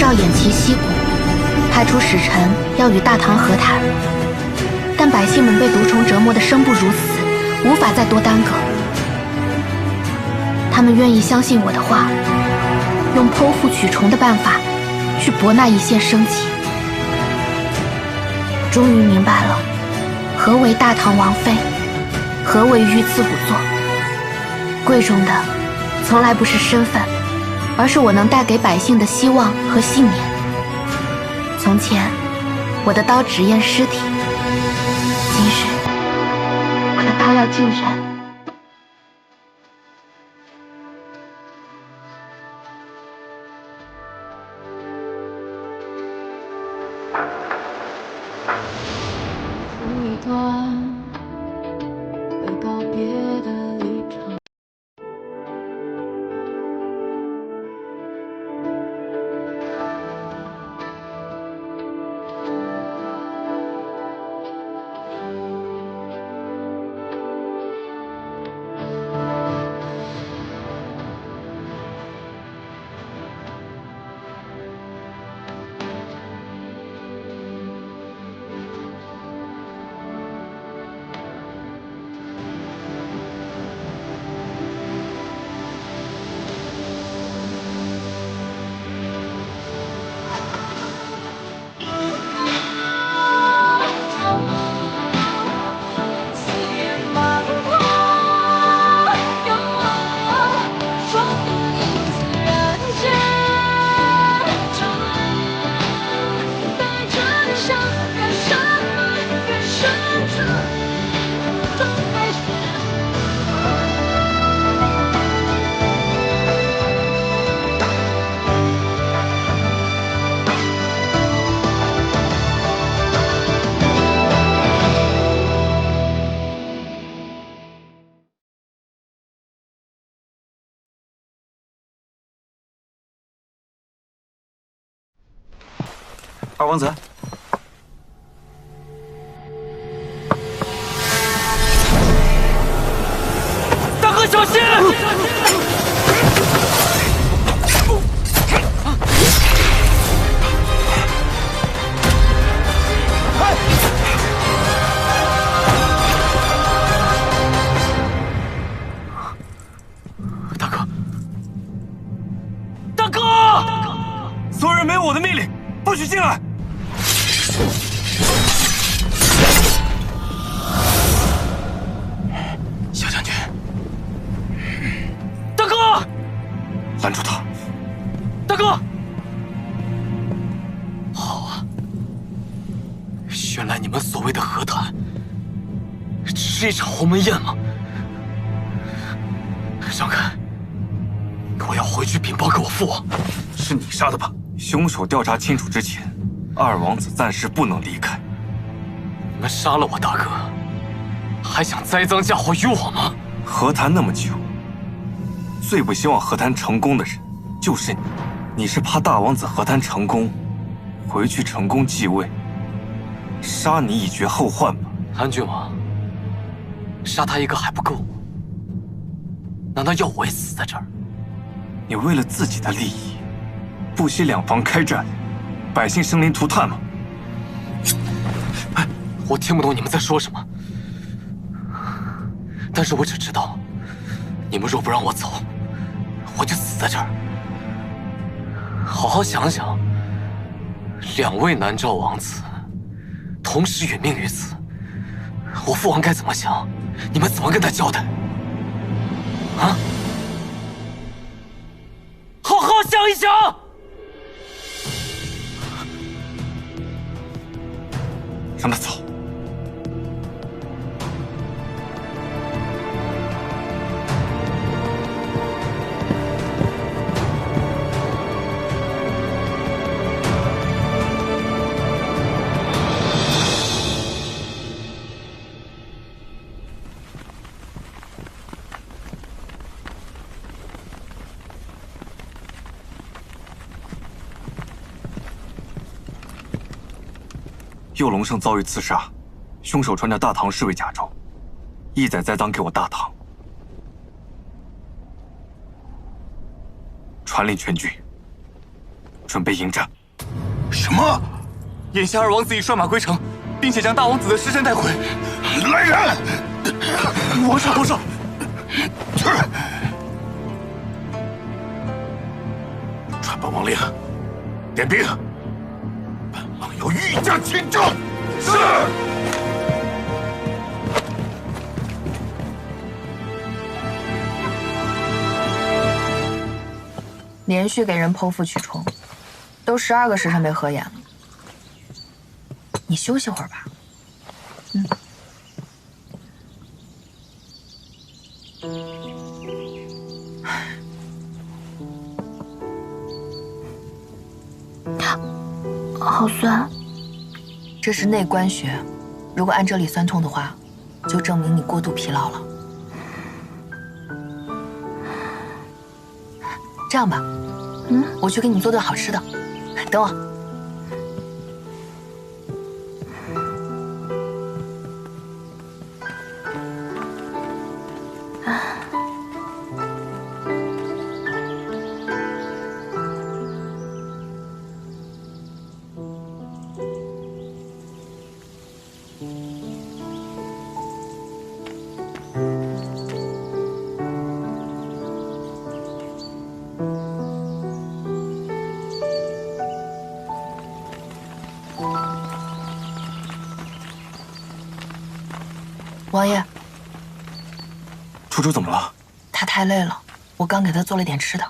召偃旗息鼓，派出使臣要与大唐和谈。但百姓们被毒虫折磨得生不如死，无法再多耽搁。他们愿意相信我的话，用剖腹取虫的办法去博那一线生机。终于明白了，何为大唐王妃，何为御赐仵作。贵重的从来不是身份，而是我能带给百姓的希望和信念。从前，我的刀只验尸体，今日，我的刀要进人。一段会告别的旅程。二王子，大哥小心！大哥，大哥！所有人没有我的命令，不许进来！小将军，大哥，拦住他！大哥，好啊！原来你们所谓的和谈，只是一场鸿门宴吗？让开！我要回去禀报给我父王。是你杀的吧？凶手调查清楚之前，二王子暂时不能离开。你们杀了我大哥，还想栽赃嫁祸于我吗？和谈那么久，最不希望和谈成功的人就是你。你是怕大王子和谈成功，回去成功继位，杀你以绝后患吧？安郡王，杀他一个还不够吗？难道要我也死在这儿？你为了自己的利益，不惜两方开战，百姓生灵涂炭吗？我听不懂你们在说什么，但是我只知道，你们若不让我走，我就死在这儿。好好想想，两位南诏王子同时殒命于此，我父王该怎么想？你们怎么跟他交代？啊？好好想一想！让他走。右龙胜遭遇刺杀，凶手穿着大唐侍卫甲胄，意在栽赃给我大唐。传令全军，准备迎战。什么？眼下二王子已率马归城，并且将大王子的尸身带回。来人！多少多少？传本王令，点兵。本王要御驾亲征。是。连续给人剖腹取冲，都12个时辰没合眼了。你休息会儿吧。好酸。这是内关穴，如果按这里酸痛的话，就证明你过度疲劳了。这样吧，我去给你做顿好吃的，等我。王爷，楚楚怎么了？他太累了，我刚给他做了点吃的。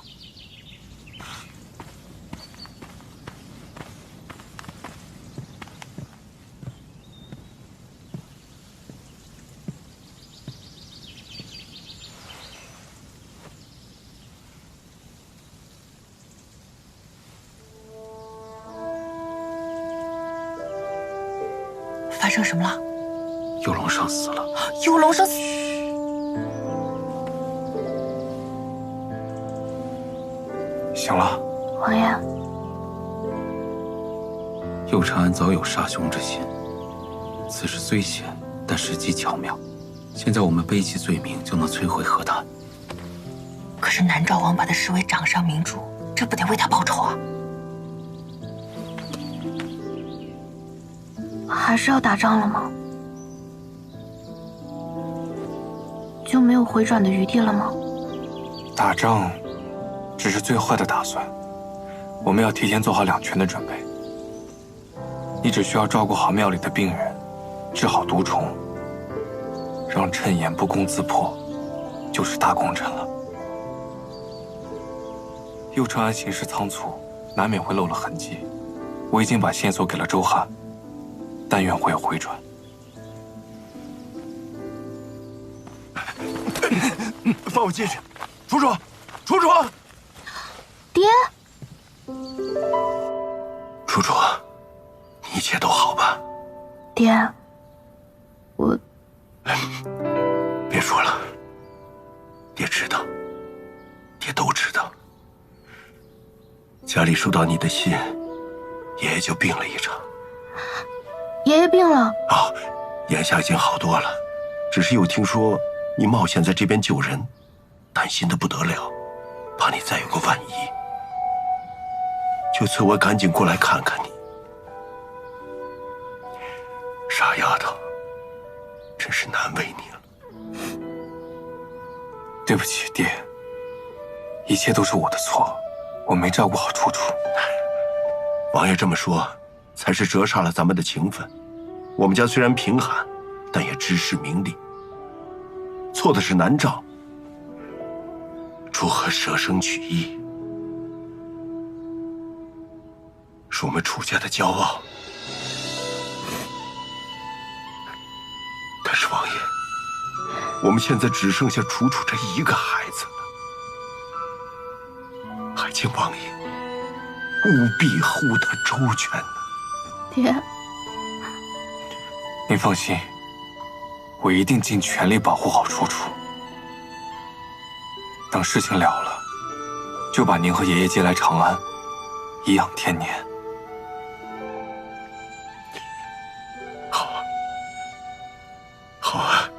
发生什么了？幽龙生死了。幽龙生死。醒了。王爷，右长安早有杀兄之心，此事虽险，但时机巧妙。现在我们背弃罪名，就能摧毁河滩。可是南诏王把他视为掌上明珠，这不得为他报仇啊！还是要打仗了吗？就没有回转的余地了吗？打仗只是最坏的打算，我们要提前做好两全的准备。你只需要照顾好庙里的病人，治好毒虫，让谶言不攻自破，就是大功臣了。右长安行事仓促，难免会漏了痕迹。我已经把线索给了周汉，但愿会有回转。放我进去，楚楚，楚楚，爹，楚楚，一切都好吧？爹，我别说了，爹知道，爹都知道。家里收到你的信，爷爷就病了一场。爷爷病了。哦，眼下已经好多了，只是又听说你冒险在这边救人，担心的不得了，怕你再有个万一，就催我赶紧过来看看你。傻丫头，真是难为你了。对不起，爹，一切都是我的错，我没照顾好楚楚。王爷这么说，才是折煞了咱们的情分。我们家虽然贫寒，但也知识明理。错的是南诏，如何舍生取义，是我们楚家的骄傲。但是王爷，我们现在只剩下楚楚这一个孩子了，还请王爷务必护他周全呢。爹，您放心，我一定尽全力保护好楚楚。等事情了了，就把您和爷爷接来长安，颐养天年。好啊，好啊，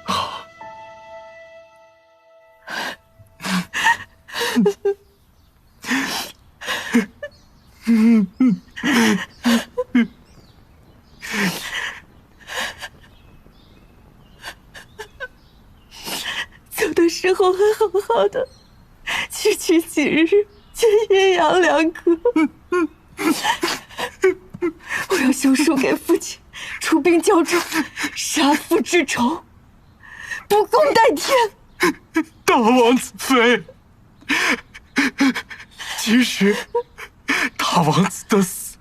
好。走的时候还好好的，区区几日就阴阳两隔。我要修书给父亲出兵交战，杀父之仇，不共戴天。大王子妃，其实大王子的死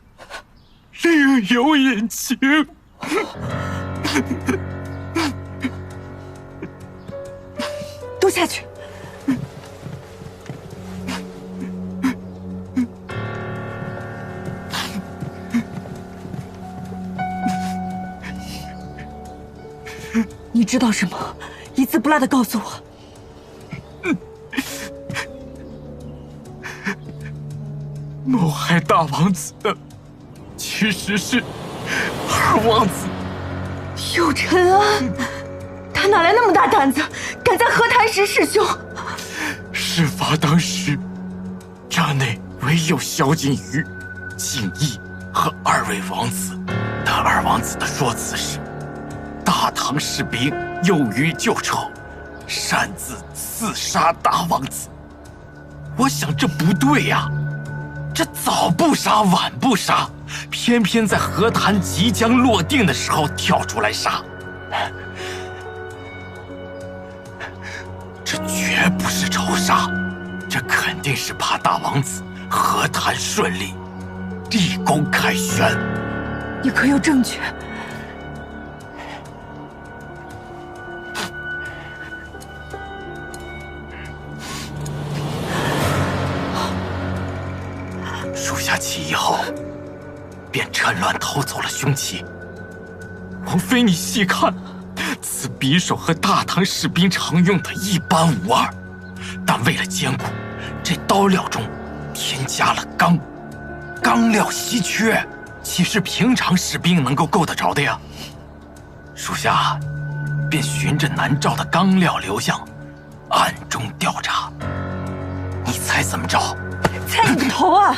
另有隐情。都下去。你知道什么？一字不落的告诉我。谋害大王子的其实是二王子右承安，他哪来那么大胆子，敢在和谈时弑兄？事发当时，寨内唯有萧景瑜、景逸和二位王子。但二王子的说辞是：大唐士兵有于旧仇，擅自刺杀大王子。我想这不对呀，这早不杀晚不杀，偏偏在和谈即将落定的时候跳出来杀。这绝不是仇杀，这肯定是怕大王子和谈顺利，立功凯旋。你可有证据？属下起义后，便趁乱偷走了凶器。王妃，你细看，此匕首和大唐士兵常用的一般无二，但为了坚固，这刀料中添加了钢。钢料稀缺，岂是平常士兵能够够得着的呀？属下便循着南诏的钢料流向，暗中调查。你猜怎么着？猜你个头啊！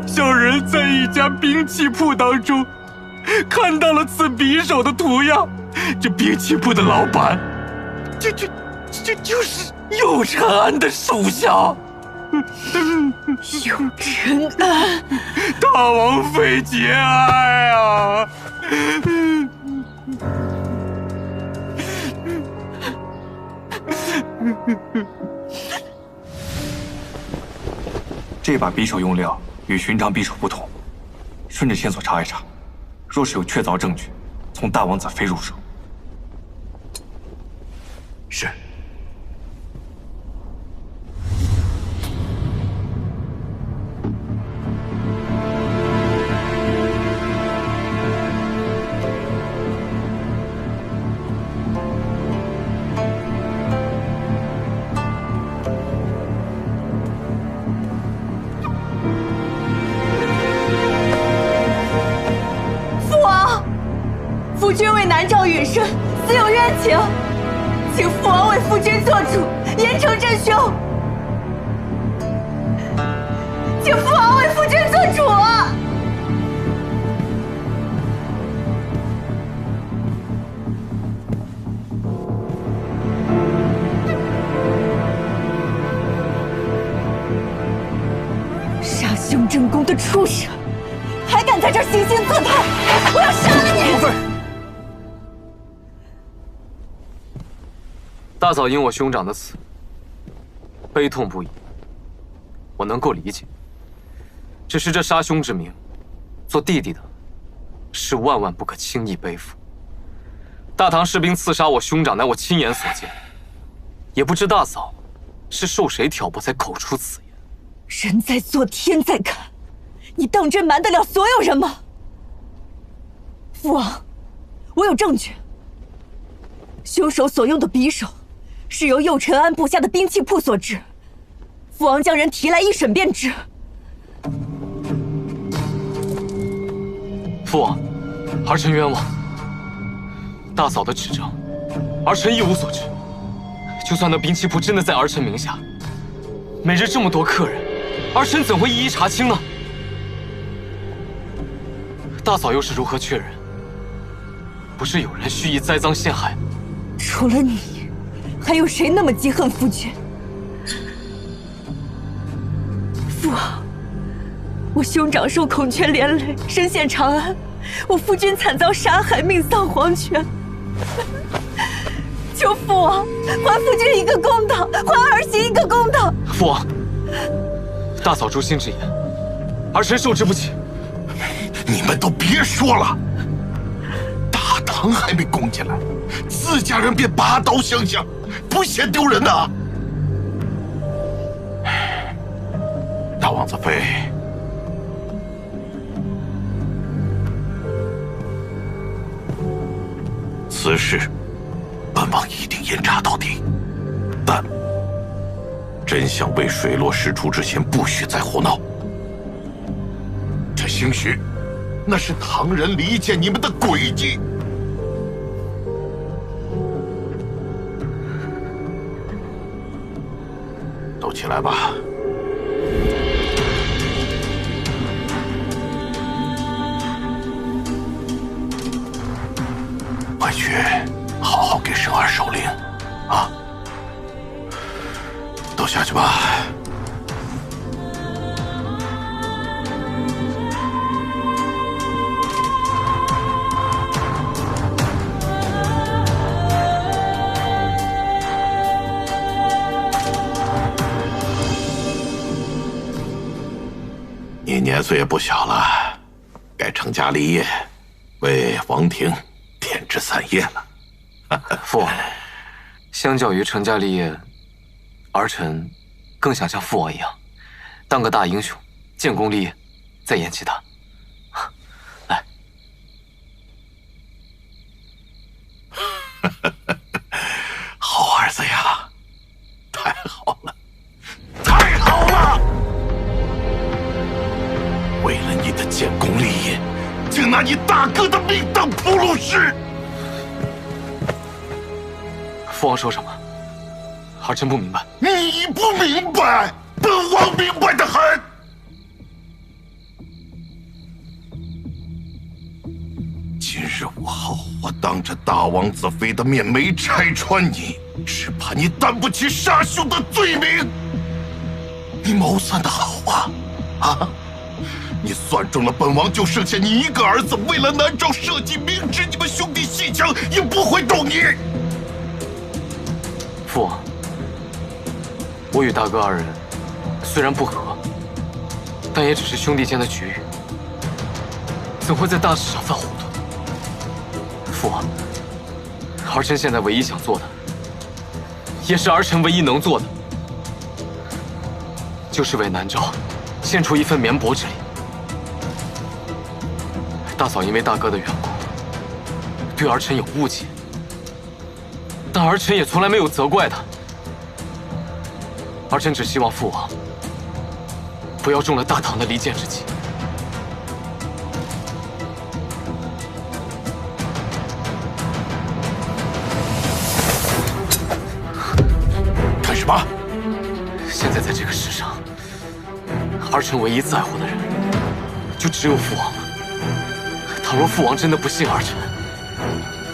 小人在一家兵器铺当中看到了此匕首的图样，这兵器铺的老板，这就是右承安的手下。右承安，大王妃节哀啊！这把匕首用料与寻常匕首不同，顺着线索查一查，若是有确凿证据，从大王子妃入手。是。夫君为南诏殒身，死有冤情，请父王为夫君做主，严惩真凶。请父王为夫君做主啊！杀兄正宫的畜生，还敢在这儿行刑作态！我要杀了你！王妃，大嫂因我兄长的死悲痛不已，我能够理解。只是这杀兄之名，做弟弟的是万万不可轻易背负。大唐士兵刺杀我兄长，乃我亲眼所见，也不知大嫂是受谁挑拨才口出此言。人在做，天在看，你当真瞒得了所有人吗？父王，我有证据，凶手所用的匕首是由右承安部下的兵器铺所制。父王将人提来一审便知。父王，儿臣冤枉。大嫂的指证，儿臣一无所知。就算那兵器铺真的在儿臣名下，每日这么多客人，儿臣怎会一一查清呢？大嫂又是如何确认？不是有人蓄意栽赃陷害？除了你，还有谁那么记恨夫君？父王，我兄长受孔雀连累，身陷长安，我夫君惨遭杀害，命丧黄泉。求父王还夫君一个公道，还儿媳一个公道。父王，大嫂诛心之言，儿臣受之不起。你们都别说了，大唐还没攻进来，自家人便拔刀相向，不嫌丢人呐！大王子妃，此事本王一定严查到底，但真相未水落石出之前，不许再胡闹。这兴许那是唐人离间你们的诡计。都起来吧。回去好好给生儿守灵，啊！都下去吧。你年岁也不小了，该成家立业，为王庭添枝散叶了。父王，相较于成家立业，儿臣更想像父王一样，当个大英雄，建功立业，再言其他。来，好儿子呀，太好了，太好了！为了你的建功立业，竟拿你大哥的命当铺路石！父王说什么？儿臣不明白。你不明白，本王明白的很。今日午后，我当着大王子妃的面没拆穿你，只怕你担不起杀兄的罪名。你谋算的好啊，啊！你算中了本王就剩下你一个儿子，为了南诏社稷，明知你们兄弟戏强，也不会动你。父王，我与大哥二人虽然不和，但也只是兄弟间的局域，怎会在大事上犯糊涂？父王，儿臣现在唯一想做的，也是儿臣唯一能做的，就是为南诏献出一份绵薄之力。大嫂因为大哥的缘故，对儿臣有误解，但儿臣也从来没有责怪他。儿臣只希望父王不要中了大唐的离间之计。干什么？现在在这个世上，儿臣唯一在乎的人，就只有父王了。倘若父王真的不信儿臣，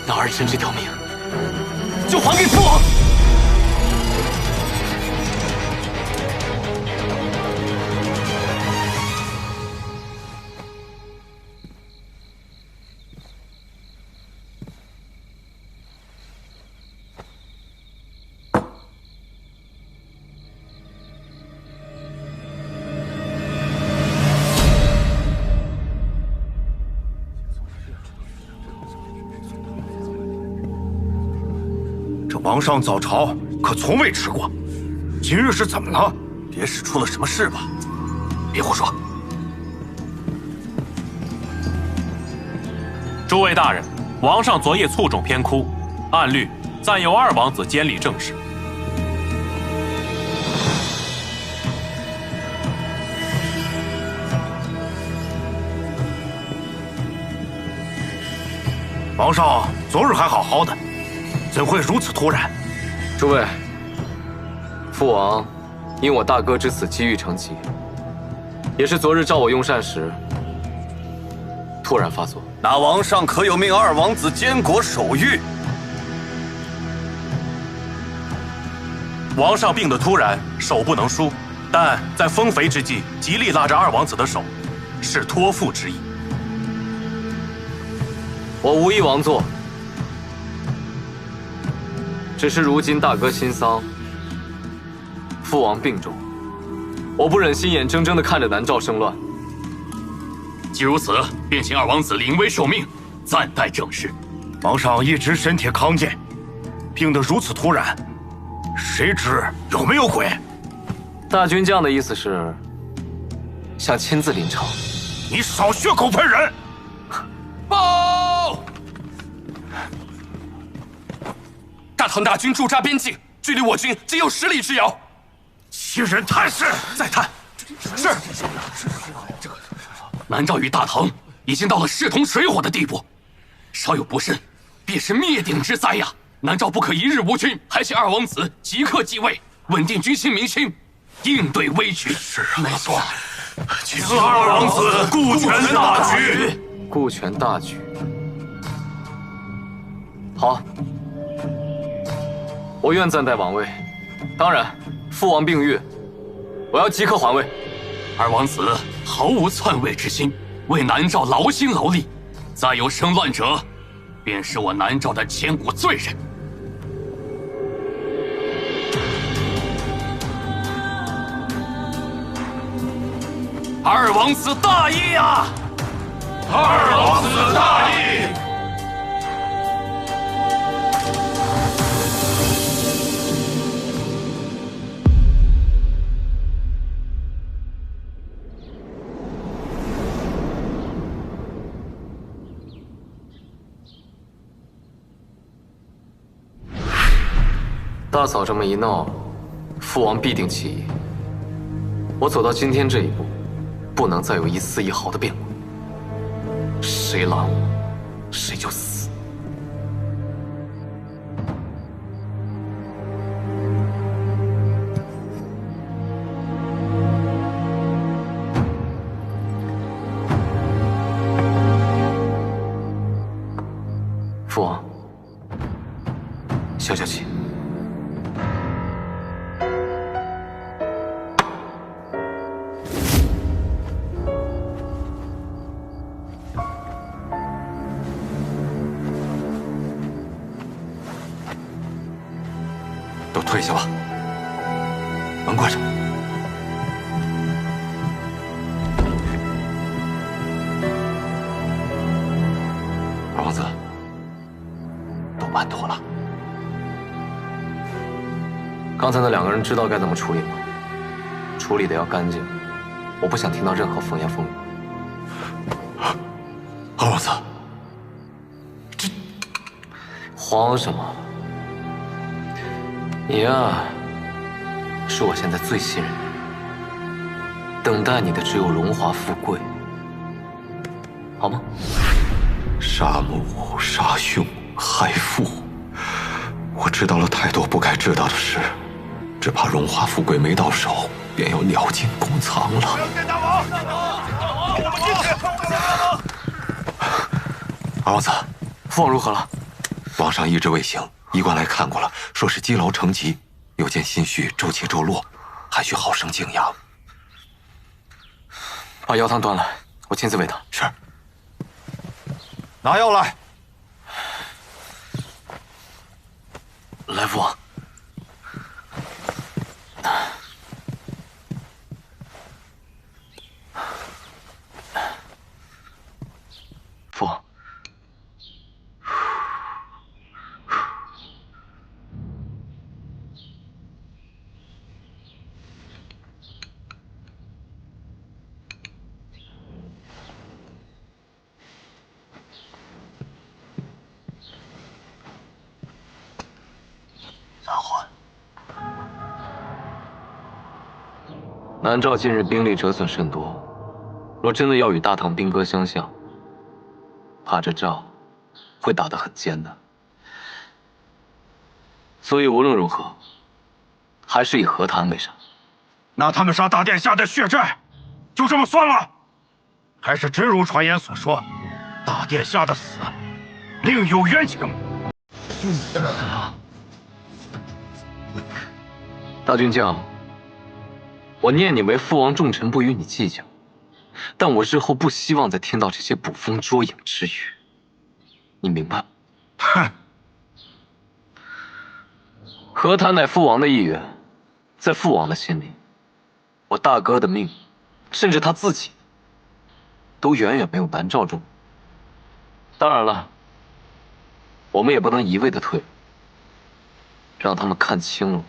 那儿臣这条命就还给父王。皇上早朝可从未吃过，今日是怎么了？别是出了什么事吧？别胡说！诸位大人，王上昨夜卒中偏枯，按律暂由二王子监理政事。皇上昨日还好好的，怎会如此突然？诸位，父王因我大哥之死机遇成疾，也是昨日召我用膳时突然发作。那王上可有命二王子监国守御？王上病得突然，手不能舒，但在丰肥之际，极力拉着二王子的手，是托付之意。我无意王座，只是如今大哥新丧，父王病重，我不忍心眼睁睁地看着南诏生乱。既如此，便请二王子临危受命，暂代政事。皇上一直身体康健，病得如此突然，谁知有没有鬼？大军将的意思是想亲自临朝。你少血口喷人！报！大唐大军驻扎边境，距离我军仅有10里之遥。欺人探视！再探。是。南诏与大唐已经到了势同水火的地步，稍有不慎，便是灭顶之灾呀！南诏不可一日无君，还请二王子即刻继位，稳定军心民心，应对危局。是啊，没错。请二王子顾全大局。顾全大局。好，我愿暂代王位。当然，父王病愈，我要即刻还位。二王子毫无篡位之心，为南诏劳心劳力，再有生乱者，便是我南诏的千古罪人。二王子大义呀！二王子大义！大嫂这么一闹，父王必定起疑。我走到今天这一步，不能再有一丝一毫的变故。谁拦我，谁就死。父王，消消气。都退下吧，门关上。二王子，都办妥了。刚才那2个人知道该怎么处理吗？处理的要干净，我不想听到任何风言风语。二王子，这慌什么？你呀，是我现在最信任的人，等待你的只有荣华富贵，好吗？杀母、杀兄、害父，我知道了太多不该知道的事，只怕荣华富贵没到手，便要鸟尽弓藏了。不要见大王！我们进去！二王子，父王如何了？王上医治未行，医官来看过了，说是积劳成疾，又见心绪周起周落，还需好生静养。把药汤端来，我亲自喂他。是。拿药来。来，父王。父王。南诏近日兵力折损甚多，若真的要与大唐兵戈相向，怕这仗会打得很艰难。所以无论如何，还是以和谈为上。那他们杀大殿下的血债，就这么算了？还是真如传言所说，大殿下的死另有冤情？大军将，我念你为父王重臣，不与你计较，但我日后不希望再听到这些捕风捉影之语，你明白吗？哼！和谈乃父王的意愿，在父王的心里，我大哥的命，甚至他自己，都远远没有南诏重。当然了，我们也不能一味的退，让他们看清了。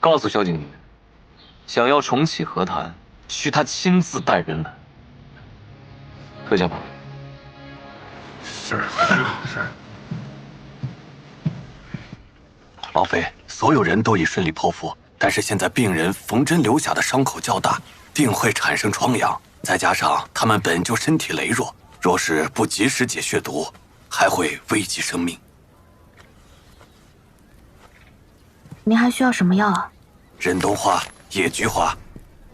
告诉萧景瑜，想要重启和谈，需他亲自带人来。退下吧。是。王妃，所有人都已顺利剖腹，但是现在病人缝针留下的伤口较大，定会产生疮疡。再加上他们本就身体羸弱，若是不及时解血毒，还会危及生命。您还需要什么药啊？忍冬花、野菊花、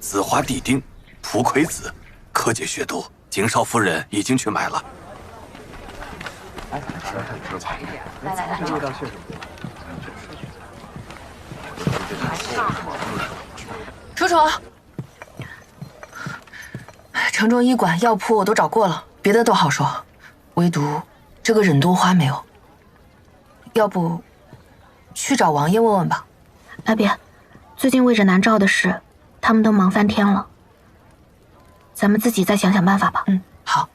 紫花地丁、蒲葵子，可解血毒。景少夫人已经去买了。来，楚楚，城中医馆、药铺我都找过了，别的都好说，唯独这个忍冬花没有。要不去找王爷问问吧？哎，别，最近为着南诏的事，他们都忙翻天了。咱们自己再想想办法吧。好。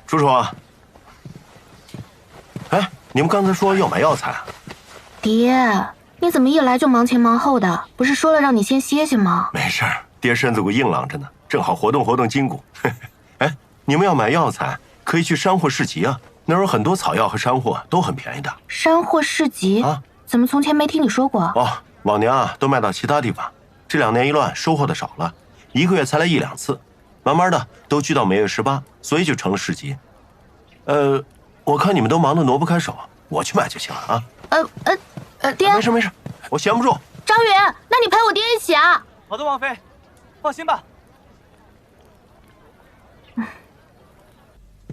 楚楚，哎，你们刚才说要买药材啊？爹，你怎么一来就忙前忙后的？不是说了让你先歇歇吗？没事儿，爹身子骨硬朗着呢，正好活动活动筋骨。哎，你们要买药材，可以去山货市集啊，那儿有很多草药和山货，都很便宜的。山货市集啊？怎么从前没听你说过？哦，往年啊都卖到其他地方，这2年一乱，收获的少了，1个月才来1、2次，慢慢的都聚到每月18，所以就成了市集。我看你们都忙得挪不开手，我去买就行了啊。爹，没事没事，我闲不住。张宇，那你陪我爹一起啊。好的，王妃，放心吧。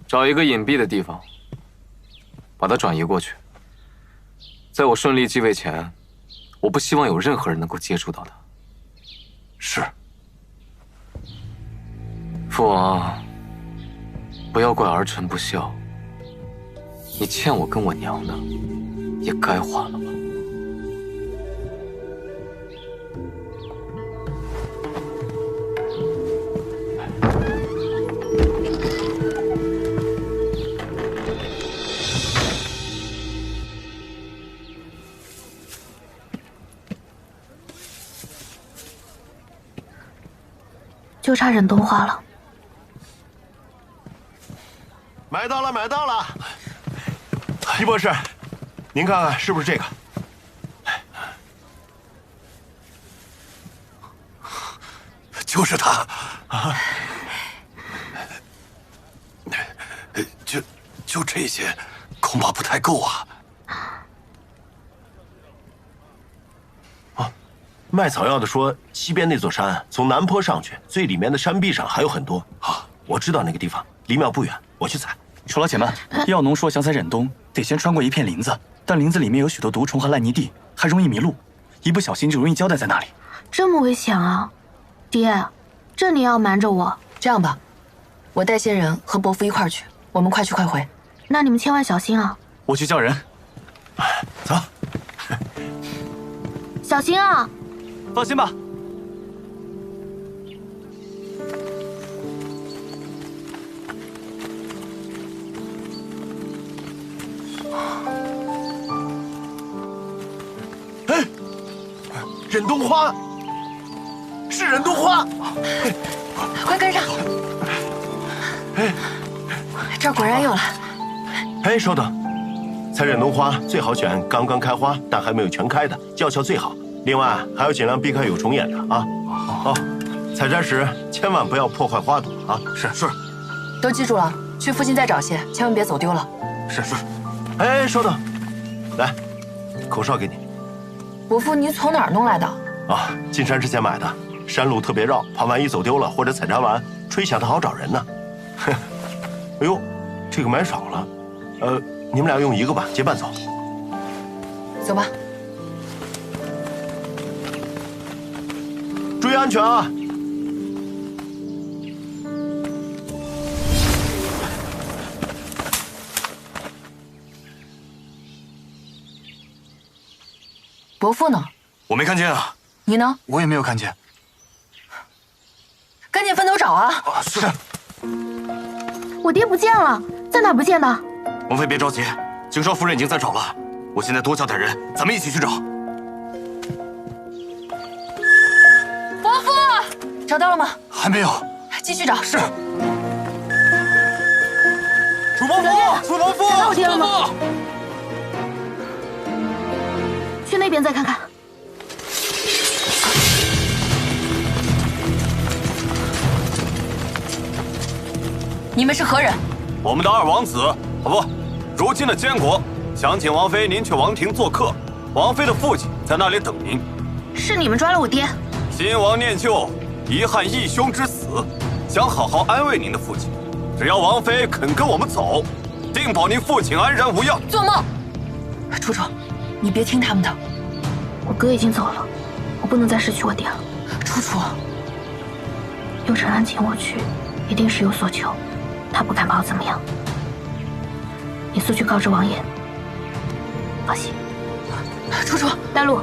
找一个隐蔽的地方，把它转移过去。在我顺利继位前，我不希望有任何人能够接触到它。是。父王，不要怪儿臣不孝。你欠我跟我娘的，也该还了吧。就差忍冬花了。买到了，买到了！狄博士，您看看是不是这个？就是他啊！就这些，恐怕不太够啊。卖草药的说，西边那座山从南坡上去，最里面的山壁上还有很多啊。我知道那个地方，离庙不远，我去采。楚老姐们，药农说想采忍冬，得先穿过一片林子，但林子里面有许多毒虫和烂泥地，还容易迷路，一不小心就容易交代在那里。这么危险啊！爹，这你要瞒着我？这样吧，我带些人和伯父一块儿去，我们快去快回。那你们千万小心啊！我去叫人。走。小心啊！放心吧。哎，忍冬花，是忍冬花！快跟上！哎，这儿果然有了。哎，稍等，采忍冬花最好选刚刚开花但还没有全开的，药效最好。另外还要尽量避开有虫眼的啊！哦，采摘时千万不要破坏花朵啊！是。都记住了，去附近再找些，千万别走丢了。是。哎，稍等，来，口哨给你。伯父，你从哪儿弄来的？啊，进山之前买的，山路特别绕，怕万一走丢了或者采摘完，吹响它好找人呢。哼，哎呦，这个买少了，你们俩用一个吧，结伴走。走吧。注意安全啊！伯父呢？我没看见啊。你呢？我也没有看见。赶紧分头找啊！是。我爹不见了，在哪不见的？王妃别着急，景少夫人已经在找了。我现在多叫点人，咱们一起去找。伯父，找到了吗？还没有。继续找。是。楚伯父，楚伯父，找到我爹了吗？去那边再看看。你们是何人？我们的二王子，不，如今的监国，想请王妃您去王庭做客。王妃的父亲在那里等您。是你们抓了我爹。新王念旧，遗憾义兄之死，想好好安慰您的父亲。只要王妃肯跟我们走，定保您父亲安然无恙。做梦！楚楚，你别听他们的。我哥已经走了，我不能再失去我爹了。楚楚，右承安请我去，一定是有所求，他不敢把我怎么样。你速去告知王爷。放心。楚楚，带路。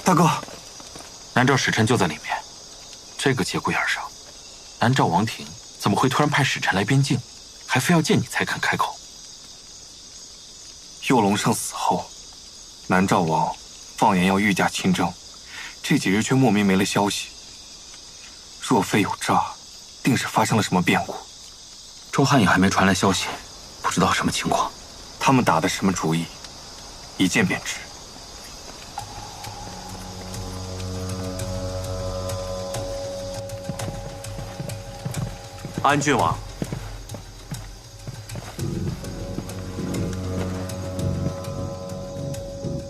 大哥，南诏使臣就在里面。这个节骨眼上，南诏王庭怎么会突然派使臣来边境，还非要见你才肯开口？右龙胜死后，南诏王放言要御驾亲征，这几日却莫名没了消息。若非有诈，定是发生了什么变故。周汉也还没传来消息，不知道什么情况。他们打的什么主意，一见便知。安郡王，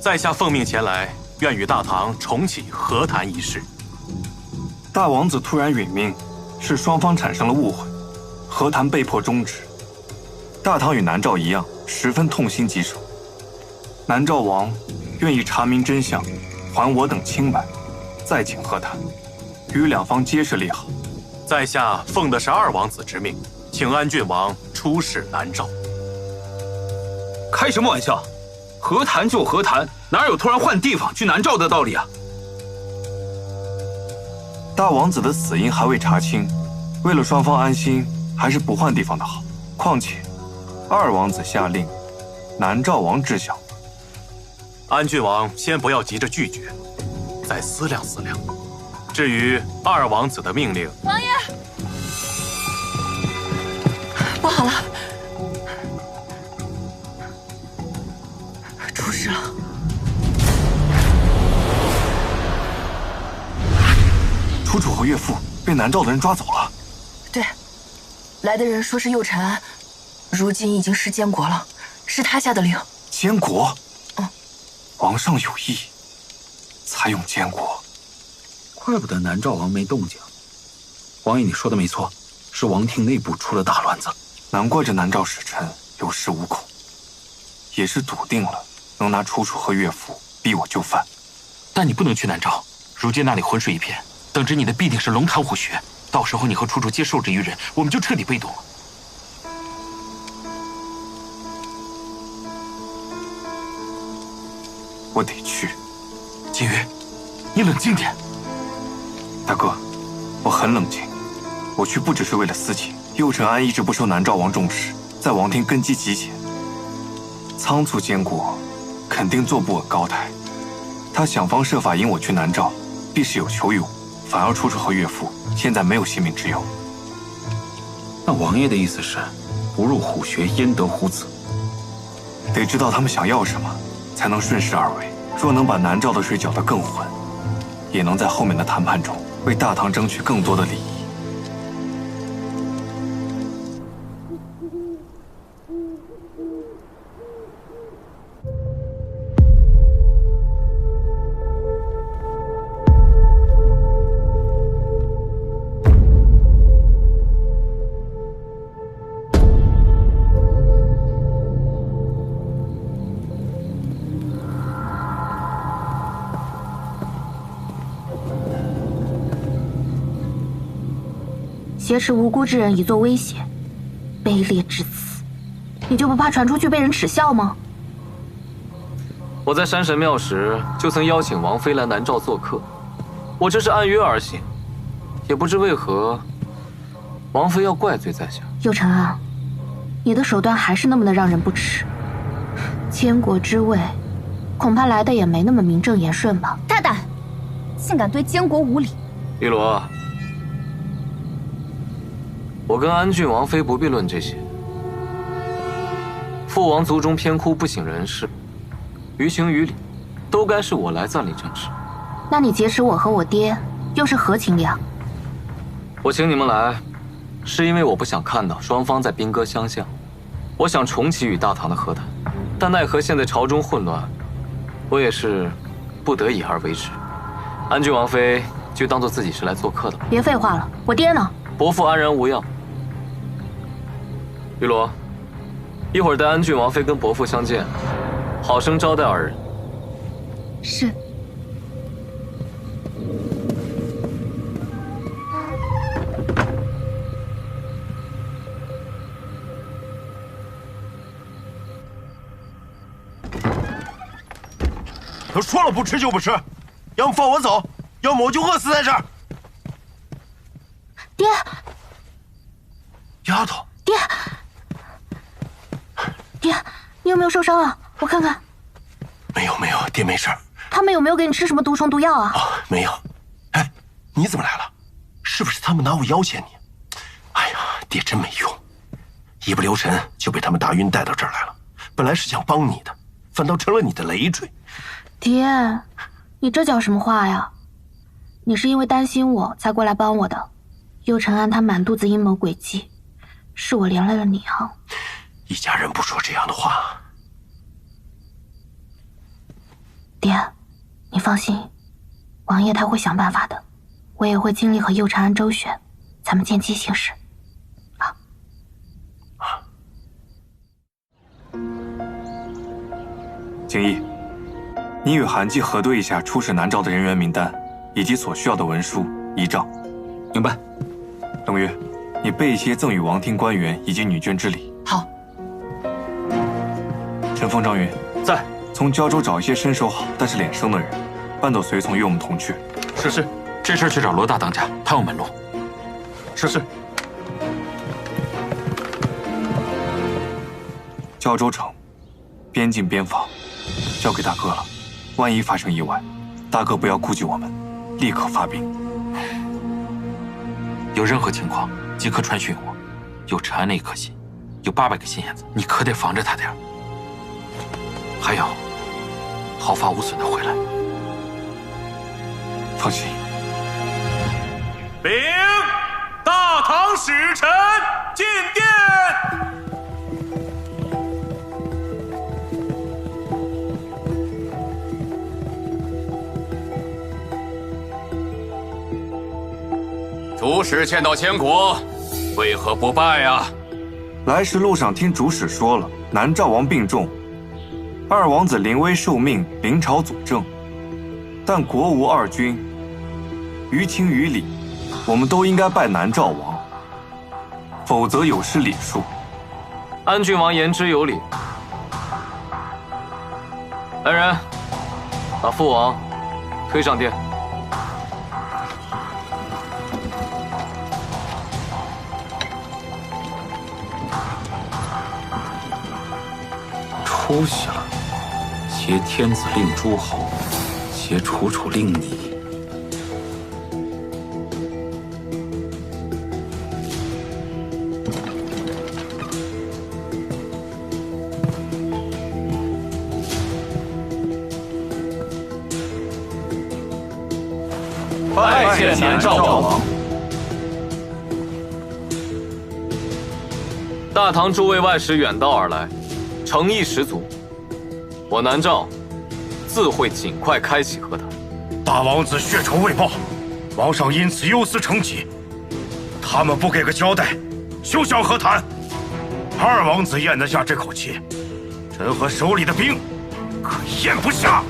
在下奉命前来，愿与大唐重启和谈一事。大王子突然殒命，是双方产生了误会，和谈被迫终止。大唐与南诏一样，十分痛心疾首。南诏王愿意查明真相，还我等清白，再请和谈，与两方皆是利好。在下奉的是二王子之命，请安郡王出使南诏。开什么玩笑？和谈就和谈，哪有突然换地方去南诏的道理啊？大王子的死因还未查清，为了双方安心，还是不换地方的好。况且，二王子下令，南诏王知晓。安郡王先不要急着拒绝，再思量思量。至于二王子的命令，王爷，不好了，出事了。楚楚和岳父被南诏的人抓走了。对，来的人说是右承安，如今已经是监国了，是他下的令。监国？嗯，皇上有意，才用监国。怪不得南诏王没动静。王爷，你说的没错，是王庭内部出了大乱子。难怪这南诏使臣有恃无恐，也是笃定了能拿楚楚和岳父逼我就范。但你不能去南诏，如今那里浑水一片，等着你的必定是龙潭虎穴。到时候你和楚楚皆受制于人，我们就彻底被动了。我得去。金鱼，你冷静点。大哥，我很冷静。我去不只是为了私情。右承安一直不受南诏王重视，在王庭根基极浅，仓促监国，肯定坐不稳高台。他想方设法引我去南诏，必是有求于我。反而楚楚和岳父现在没有性命之忧。那王爷的意思是，不入虎穴焉得虎子？得知道他们想要什么，才能顺势而为。若能把南诏的水搅得更浑，也能在后面的谈判中为大唐争取更多的利益。挟持无辜之人以作威胁，卑劣至此，你就不怕传出去被人耻笑吗？我在山神庙时就曾邀请王妃来南诏做客，我这是按约而行，也不知为何王妃要怪罪在下。右承安，你的手段还是那么的让人不齿。监国之位，恐怕来的也没那么名正言顺吧？大胆，竟敢对监国无礼！一罗，我跟安郡王妃不必论这些。父王族中偏枯不省人事，于情于理，都该是我来暂理政事。那你劫持我和我爹，又是何情理？我请你们来，是因为我不想看到双方在兵戈相向。我想重启与大唐的和谈，但奈何现在朝中混乱，我也是不得已而为之。安郡王妃就当做自己是来做客的。别废话了，我爹呢？伯父安然无恙。玉罗，一会儿带安郡王妃跟伯父相见，好生招待二人。是。都说了不吃就不吃，要么放我走，要么我就饿死在这儿。爹，丫头，爹，爹，你有没有受伤啊？我看看。没有没有，爹没事。他们有没有给你吃什么毒虫毒药啊？没有。哎，你怎么来了？是不是他们拿我要挟你？哎呀，爹真没用，一不留神就被他们打晕带到这儿来了。本来是想帮你的，反倒成了你的累赘。爹，你这叫什么话呀？你是因为担心我才过来帮我的。右承安他满肚子阴谋诡计，是我连累了你啊！一家人不说这样的话。爹，你放心，王爷他会想办法的，我也会尽力和右承安周旋，咱们见机行事。景逸，你与韩季核对一下出使南诏的人员名单，以及所需要的文书遗诏。明白。冷月，你备一些赠与王庭官员以及女眷之礼。好。陈峰、张云在。从胶州找一些身手好但是脸生的人，搬走随从与我们同去。是。这事去找罗大当家，他有门路。是。胶州城，边境边防，交给大哥了。万一发生意外，大哥不要顾忌我们，立刻发兵。有任何情况即刻传讯我。有陈安那一颗心，有800个心眼子，你可得防着他点。还有，毫发无损的回来。放心。禀大唐使臣进殿。主使见到监国，为何不拜呀？来时路上听主使说了，南诏王病重，二王子临危受命，临朝佐证。但国无二君，于情于理，我们都应该拜南诏王，否则有失礼数。安郡王言之有理。来人，把父王推上殿。出息了！挟天子令诸侯，挟楚楚令你。拜见南诏王。大唐诸位外使远道而来，诚意十足。我南诏自会尽快开启和谈。大王子血仇未报，王上因此忧思成疾。他们不给个交代，休想和谈。二王子咽得下这口气，朕和手里的兵可咽不下。